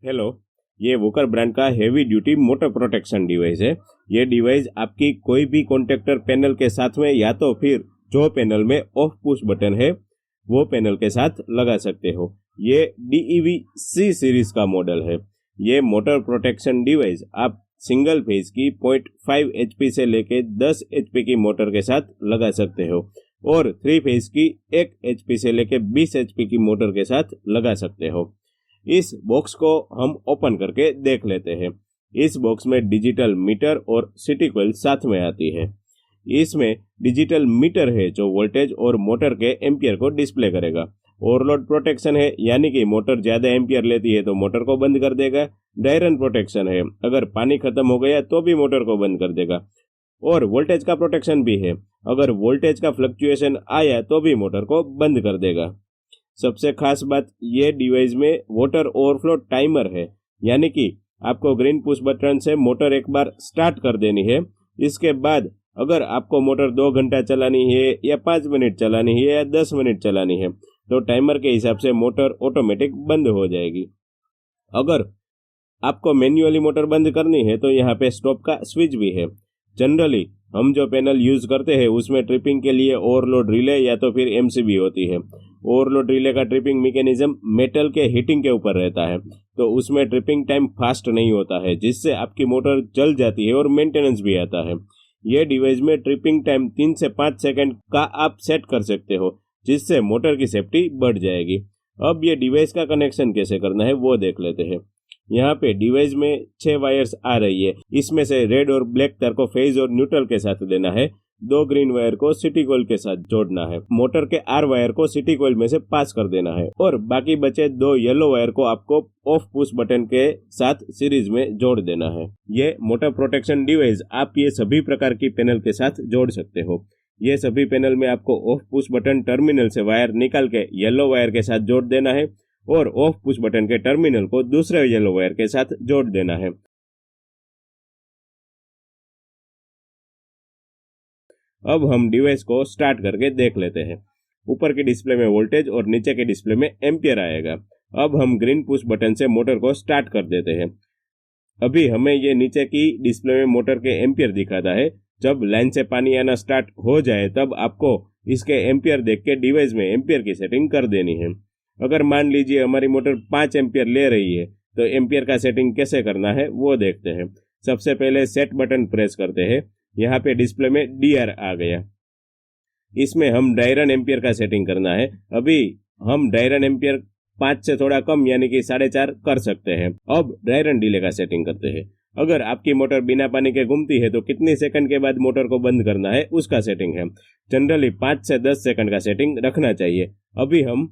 Hello, ये वोकर brand का heavy duty motor protection device है। ये डिवाइस आपकी कोई भी कॉन्टेक्टर पैनल के साथ में या तो फिर जो पैनल में ऑफ पुश बटन है वो पैनल के साथ लगा सकते हो। ये DEV C सीरीज का मॉडल है। ये मोटर प्रोटेक्शन डिवाइस आप सिंगल फेज की 0.5 HP से लेके 10 HP की मोटर के साथ लगा सकते हो और 3 फेज की 1 HP से लेके 20 HP की मोटर के साथ लगा सकते हो। इस बॉक्स को हम ओपन करके देख लेते हैं। इस बॉक्स में डिजिटल मीटर और सिटी कॉइल साथ में आती है। इसमें डिजिटल मीटर है जो वोल्टेज और मोटर के एम्पियर को डिस्प्ले करेगा। ओवरलोड प्रोटेक्शन है, यानी कि मोटर ज्यादा एम्पियर लेती है तो मोटर को बंद कर देगा। ड्राई रन प्रोटेक्शन है, अगर पानी खत्म हो गया तो भी मोटर को बंद कर देगा। और वोल्टेज का प्रोटेक्शन भी है, अगर वोल्टेज का फ्लक्चुएशन आया तो भी मोटर को बंद कर देगा। सबसे खास बात, ये डिवाइस में वाटर ओवरफ्लो टाइमर है, यानी कि आपको ग्रीन पुश बटन से मोटर एक बार स्टार्ट कर देनी है। इसके बाद अगर आपको मोटर 2 घंटा चलानी है या 5 मिनट चलानी है या 10 मिनट चलानी है तो टाइमर के हिसाब से मोटर ऑटोमेटिक बंद हो जाएगी। अगर आपको मैन्युअली मोटर बंद करनी है तो यहाँ पे स्टॉप का स्विच भी है। जनरली हम जो पैनल यूज करते हैं उसमें ट्रिपिंग के लिए ओवरलोड रिले या तो फिर MCB होती है। ओवरलोड रिले का ट्रिपिंग मैकेनिज्म मेटल के हीटिंग के ऊपर रहता है, तो उसमें ट्रिपिंग टाइम फास्ट नहीं होता है, जिससे आपकी मोटर जल जाती है और मेंटेनेंस भी आता है। ये डिवाइस में ट्रिपिंग टाइम 3 से 5 सेकंड का आप सेट कर सकते हो, जिससे मोटर की सेफ्टी बढ़ जाएगी। अब ये डिवाइस का कनेक्शन कैसे करना है वो देख लेते हैं। यहाँ पे डिवाइस में 6 वायर्स आ रही है। इसमें से रेड और ब्लैक तार को फेज और न्यूट्रल के साथ देना है। 2 ग्रीन वायर को सिटी कॉइल के साथ जोड़ना है। मोटर के R वायर को सिटी कॉइल में से पास कर देना है और बाकी बचे 2 येलो वायर को आपको ऑफ पुश बटन के साथ सीरीज में जोड़ देना है। ये मोटर प्रोटेक्शन डिवाइस आप ये सभी प्रकार की पैनल के साथ जोड़ सकते हो। ये सभी पैनल में आपको ऑफ पुश बटन टर्मिनल से वायर निकाल के येलो वायर के साथ जोड़ देना है और ऑफ पुश बटन के टर्मिनल को दूसरे येलो वायर के साथ जोड़ देना है। अब हम डिवाइस को स्टार्ट करके देख लेते हैं। ऊपर के डिस्प्ले में वोल्टेज और नीचे के डिस्प्ले में एम्पियर आएगा। अब हम ग्रीन पुश बटन से मोटर को स्टार्ट कर देते हैं। अभी हमें ये नीचे की डिस्प्ले में मोटर के एम्पियर दिखाता है। जब लाइन से पानी आना स्टार्ट हो जाए तब आपको इसके एम्पियर देख के डिवाइस में एम्पियर की सेटिंग कर देनी है। अगर मान लीजिए हमारी मोटर 5 एम्पियर ले रही है तो एम्पियर का सेटिंग कैसे करना है वो देखते हैं। सबसे पहले सेट बटन प्रेस करते हैं। यहाँ पे डिस्प्ले में DR आ गया। इसमें हम ड्राई रन एम्पियर का सेटिंग करना है। अभी हम ड्राई रन एम्पियर 5 से थोड़ा कम यानी कि 4.5 कर सकते हैं। अब ड्राई रन डिले का सेटिंग करते हैं। अगर आपकी मोटर बिना पानी के घूमती है तो कितने सेकंड के बाद मोटर को बंद करना है उसका सेटिंग है। जनरली 5 से 10 सेकंड का सेटिंग रखना चाहिए। अभी हम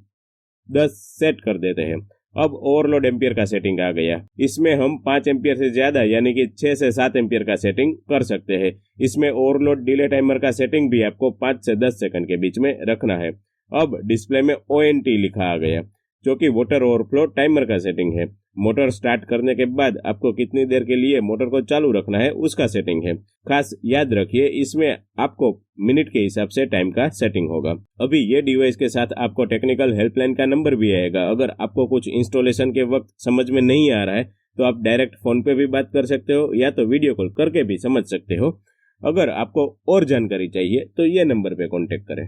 10 सेट कर देते हैं। अब ओवरलोड एम्पियर का सेटिंग आ गया। इसमें हम 5 एम्पियर से ज्यादा यानी कि 6 से 7 एम्पियर का सेटिंग कर सकते हैं। इसमें ओवरलोड डिले टाइमर का सेटिंग भी आपको 5 से 10 सेकंड के बीच में रखना है। अब डिस्प्ले में ONT लिखा आ गया, जो कि वाटर ओवरफ्लो टाइमर का सेटिंग है। मोटर स्टार्ट करने के बाद आपको कितनी देर के लिए मोटर को चालू रखना है उसका सेटिंग है। खास याद रखिए, इसमें आपको मिनट के हिसाब से टाइम का सेटिंग होगा। अभी ये डिवाइस के साथ आपको टेक्निकल हेल्पलाइन का नंबर भी आएगा। अगर आपको कुछ इंस्टॉलेशन के वक्त समझ में नहीं आ रहा है तो आप डायरेक्ट फोन पे भी बात कर सकते हो या तो वीडियो कॉल करके भी समझ सकते हो। अगर आपको और जानकारी चाहिए तो ये नंबर पे कॉन्टेक्ट करें।